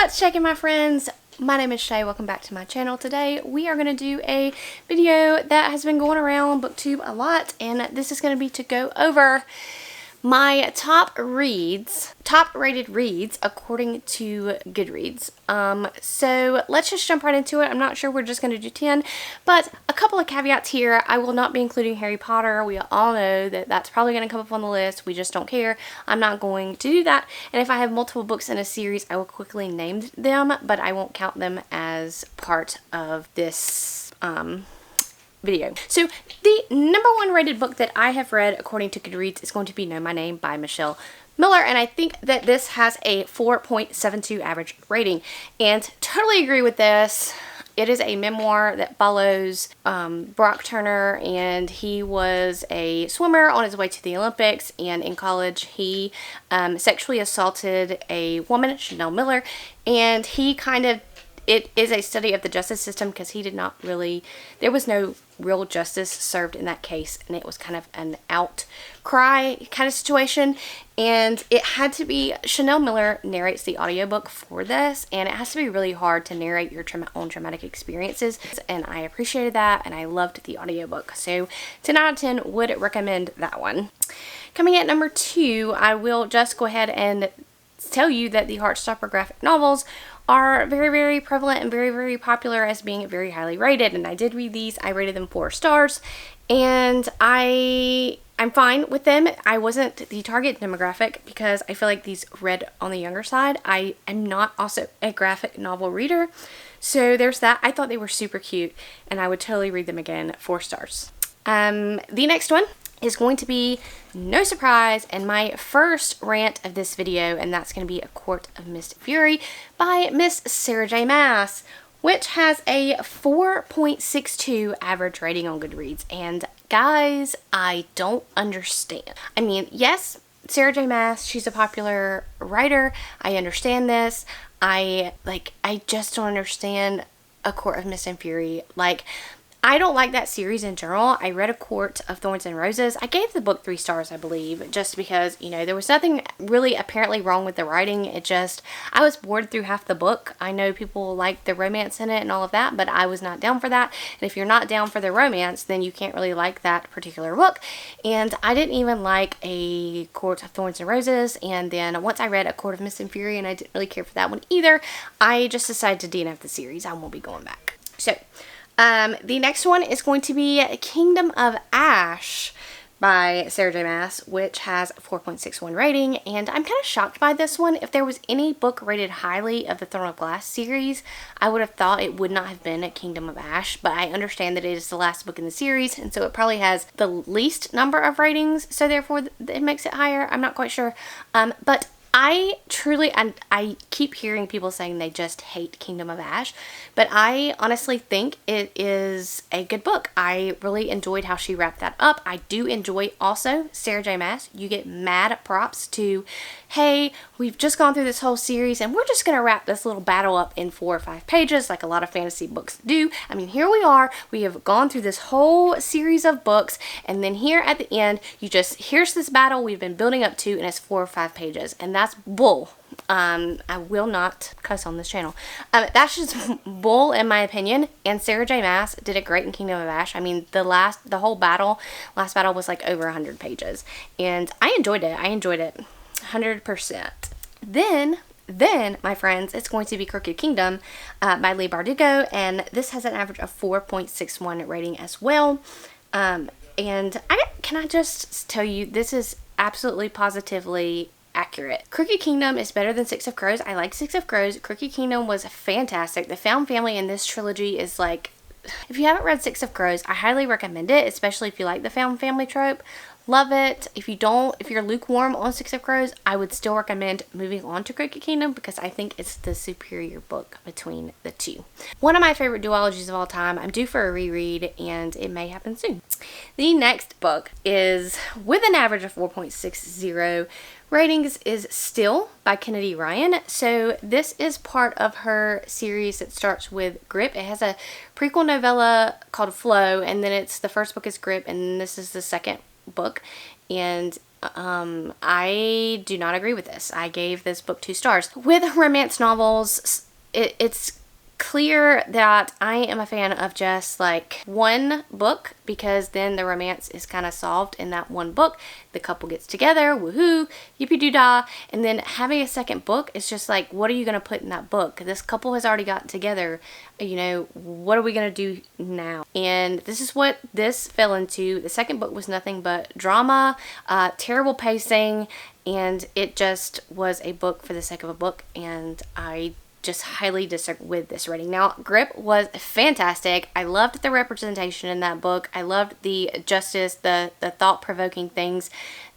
What's shaking, my friends? My name is Shay. Welcome back to my channel. Today we are going to do a video that has been going around BookTube a lot, and this is going to be to go over my top rated reads according to Goodreads. So let's just jump right into it. I'm not sure we're just going to do 10, but a couple of caveats here. I will not be including Harry Potter. We all know that that's probably going to come up on the list. We just don't care. I'm not going to do that. And if I have multiple books in a series, I will quickly name them, but I won't count them as part of this video. So the number one rated book that I have read according to Goodreads is going to be Know My Name by Michelle Miller, and I think that this has a 4.72 average rating, and totally agree with this. It is a memoir that follows Brock Turner, and he was a swimmer on his way to the Olympics, and in college he sexually assaulted a woman, Chanel Miller, and it is a study of the justice system because there was no real justice served in that case, and it was kind of an outcry kind of situation, and it had to be, Chanel Miller narrates the audiobook for this, and it has to be really hard to narrate your own traumatic experiences, and I appreciated that, and I loved the audiobook. So 10 out of 10 would recommend that one. Coming at number 2, I will just go ahead and tell you that the Heartstopper graphic novels are very, very prevalent and very, very popular as being very highly rated. And I did read these. I rated them 4 stars, and I'm fine with them. I wasn't the target demographic because I feel like these read on the younger side. I am not also a graphic novel reader, so there's that. I thought they were super cute, and I would totally read them again. 4 stars. The next one is going to be, no surprise, and my first rant of this video, and that's going to be A Quart of Mist and Fury by Miss Sarah J. Maas, which has a 4.62 average rating on Goodreads. And guys, I don't understand. I mean, yes, Sarah J. Maas, she's a popular writer. I understand this. I just don't understand A Quart of Mist and Fury. I don't like that series in general. I read A Quart of Thorns and Roses. I gave the book 3 stars, I believe, just because, there was nothing really apparently wrong with the writing. I was bored through half the book. I know people like the romance in it and all of that, but I was not down for that. And if you're not down for the romance, then you can't really like that particular book. And I didn't even like A Quart of Thorns and Roses. And then once I read A Quart of Mist and Fury, and I didn't really care for that one either, I just decided to DNF the series. I won't be going back. So the next one is going to be Kingdom of Ash by Sarah J. Maas, which has a 4.61 rating, and I'm kind of shocked by this one. If there was any book rated highly of the Throne of Glass series, I would have thought it would not have been a Kingdom of Ash, but I understand that it is the last book in the series, and so it probably has the least number of ratings, so therefore it makes it higher. I'm not quite sure, but I keep hearing people saying they just hate Kingdom of Ash, but I honestly think it is a good book. I really enjoyed how she wrapped that up. I do enjoy also Sarah J. Maas. You get mad props to, hey, we've just gone through this whole series and we're just going to wrap this little battle up in 4 or 5 pages like a lot of fantasy books do. I mean, here we are. We have gone through this whole series of books, and then here at the end, here's this battle we've been building up to, and it's 4 or 5 pages, and that's bull. I will not cuss on this channel. That's just bull in my opinion, and Sarah J. Maas did it great in Kingdom of Ash. I mean, the last battle was like over 100 pages, and I enjoyed it. 100%. Then, my friends, it's going to be Crooked Kingdom by Leigh Bardugo, and this has an average of 4.61 rating as well. And can I just tell you, this is absolutely positively accurate. Crooked Kingdom is better than Six of Crows. I like Six of Crows. Crooked Kingdom was fantastic. The found family in this trilogy is like, if you haven't read Six of Crows, I highly recommend it, especially if you like the found family trope. Love it. If you're lukewarm on Six of Crows, I would still recommend moving on to Crooked Kingdom because I think it's the superior book between the two. One of my favorite duologies of all time. I'm due for a reread, and it may happen soon. The next book is, with an average of 4.60 ratings, is Still by Kennedy Ryan. So this is part of her series that starts with Grip. It has a prequel novella called Flow, and then the first book is Grip, and this is the second book, and I do not agree with this. I gave this book 2 stars. With romance novels, it's clear that I am a fan of just like one book, because then the romance is kind of solved in that one book. The couple gets together, woohoo, yippee doo dah, and then having a second book is just like, what are you going to put in that book? This couple has already gotten together, you know, what are we going to do now? And this is what this fell into. The second book was nothing but drama, terrible pacing, and it just was a book for the sake of a book, and I just highly disagree with this rating. Now, Grip was fantastic. I loved the representation in that book. I loved the justice, the thought-provoking things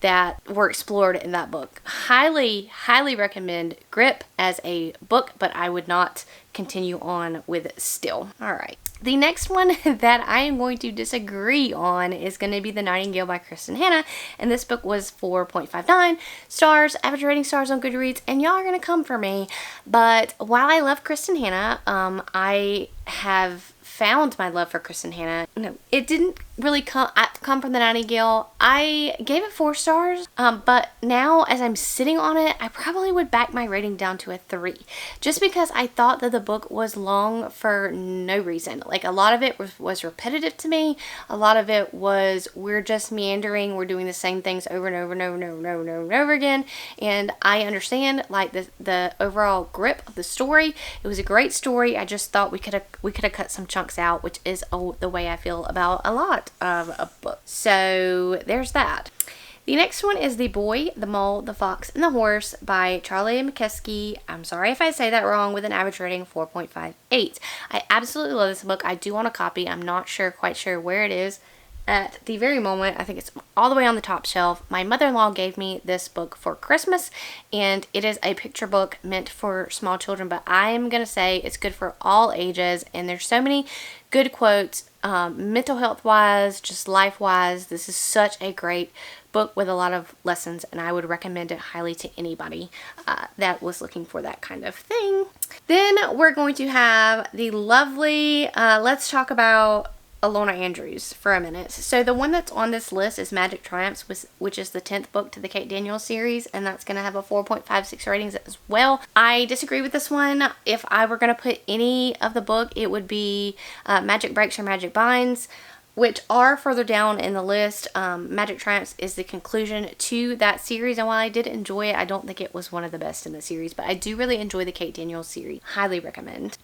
that were explored in that book. Highly, highly recommend Grip as a book, but I would not continue on with it still. All right. The next one that I am going to disagree on is going to be The Nightingale by Kristen Hanna, and this book was 4.59 stars, average rating stars on Goodreads, and y'all are going to come for me, but while I love Kristen Hanna, I have found my love for Kristen Hanna. No, it didn't really come from The Nightingale. I gave it 4 stars, but now as I'm sitting on it, I probably would back my rating down to a 3, just because I thought that the book was long for no reason. Like, a lot of it was repetitive to me. A lot of it was, we're just meandering, we're doing the same things over and over and over and over and over and over and over again, and I understand like the overall grip of the story. It was a great story. I just thought we could have cut some chunks out, which is the way I feel about a lot of a book. So there's that. The next one is The Boy, the Mole, the Fox, and the Horse by Charlie McKeskey. I'm sorry if I say that wrong, with an average rating of 4.58. I absolutely love this book. I do want a copy. I'm not quite sure where it is at the very moment. I think it's all the way on the top shelf. My mother-in-law gave me this book for Christmas, and it is a picture book meant for small children, but I'm gonna say it's good for all ages, and there's so many good quotes, mental health wise, just life wise. This is such a great book with a lot of lessons, and I would recommend it highly to anybody that was looking for that kind of thing. Then we're going to have the lovely, let's talk about Alona Andrews for a minute. So the one that's on this list is Magic Triumphs, which is the 10th book to the Kate Daniels series, and that's going to have a 4.56 ratings as well. I disagree with this one. If I were going to put any of the book, it would be Magic Breaks or Magic Binds, which are further down in the list. Magic Triumphs is the conclusion to that series, and while I did enjoy it, I don't think it was one of the best in the series, but I do really enjoy the Kate Daniels series. Highly recommend.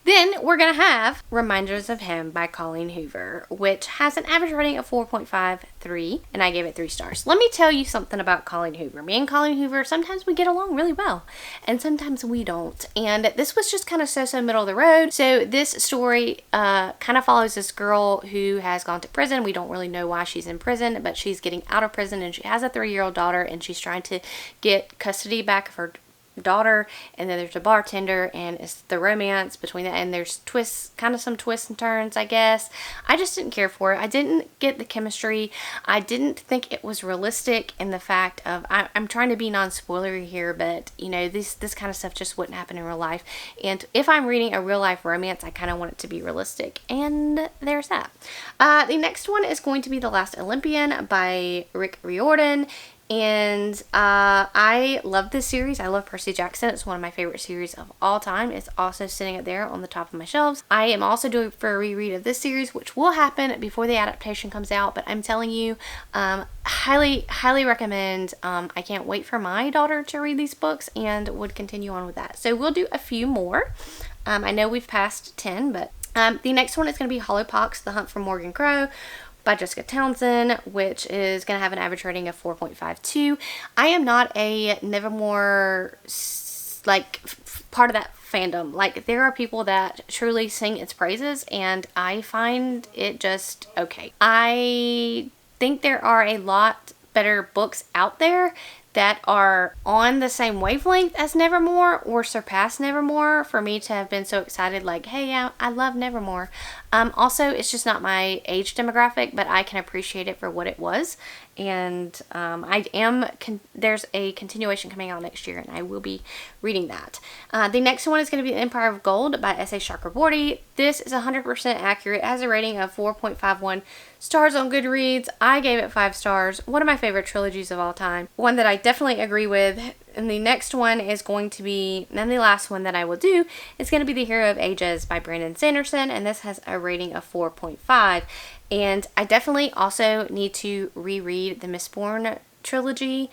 Then we're going to have Reminders of Him by Colleen Hoover, which has an average rating of 4.53, and I gave it 3 stars. Let me tell you something about Colleen Hoover. Me and Colleen Hoover, sometimes we get along really well, and sometimes we don't. And this was just kind of so middle of the road. So this story kind of follows this girl who has gone to prison. We don't really know why she's in prison, but she's getting out of prison, and she has a 3-year-old daughter, and she's trying to get custody back of her daughter. And then there's a bartender, and it's the romance between that, and there's twists, kind of some twists and turns, I guess. I just didn't care for it. I didn't get the chemistry. I didn't think it was realistic in the fact of, I'm trying to be non-spoilery here, but you know, this kind of stuff just wouldn't happen in real life, and if I'm reading a real life romance, I kind of want it to be realistic, and there's that. The next one is going to be The Last Olympian by Rick Riordan. And I love this series. I love Percy Jackson. It's one of my favorite series of all time. It's also sitting up there on the top of my shelves. I am also doing for a reread of this series, which will happen before the adaptation comes out, but I'm telling you, highly recommend. I can't wait for my daughter to read these books, and would continue on with that. So we'll do a few more. I know we've passed 10, but the next one is going to be Hollowpox, The Hunt for Morgan Crow by Jessica Townsend, which is going to have an average rating of 4.52. I am not a Nevermore, like, part of that fandom. Like, there are people that truly sing its praises, and I find it just okay. I think there are a lot better books out there that are on the same wavelength as Nevermore or surpass Nevermore for me to have been so excited, like, hey, I love Nevermore. Also, it's just not my age demographic, but I can appreciate it for what it was. And there's a continuation coming out next year, and I will be reading that. The next one is going to be The Empire of Gold by S.A. Chakraborty. This is 100% accurate. It has a rating of 4.51 stars on Goodreads. I gave it 5 stars. One of my favorite trilogies of all time. One that I definitely agree with. And the next one is going to be, and the last one that I will do, is going to be The Hero of Ages by Brandon Sanderson, and this has a rating of 4.5. And I definitely also need to reread the Mistborn trilogy.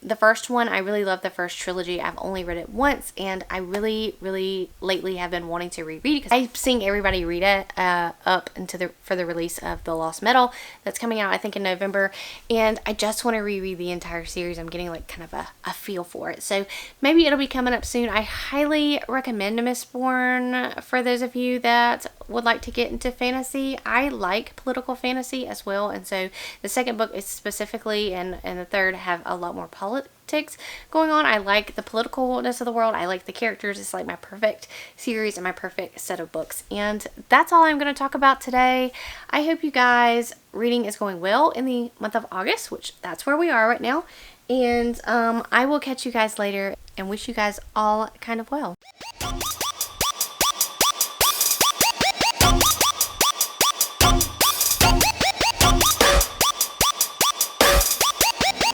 The first one, I really love the first trilogy. I've only read it once, and I really lately have been wanting to reread because I've seen everybody read it up into for the release of The Lost Metal that's coming out, I think, in November, and I just want to reread the entire series. I'm getting like kind of a feel for it, so maybe it'll be coming up soon. I highly recommend Mistborn for those of you that would like to get into fantasy. I like political fantasy as well, and so the second book is specifically, and the third have a lot more politics going on. I like the politicalness of the world. I like the characters. It's like my perfect series and my perfect set of books. And that's all I'm going to talk about today. I hope you guys reading is going well in the month of August, which that's where we are right now. And I will catch you guys later and wish you guys all kind of well.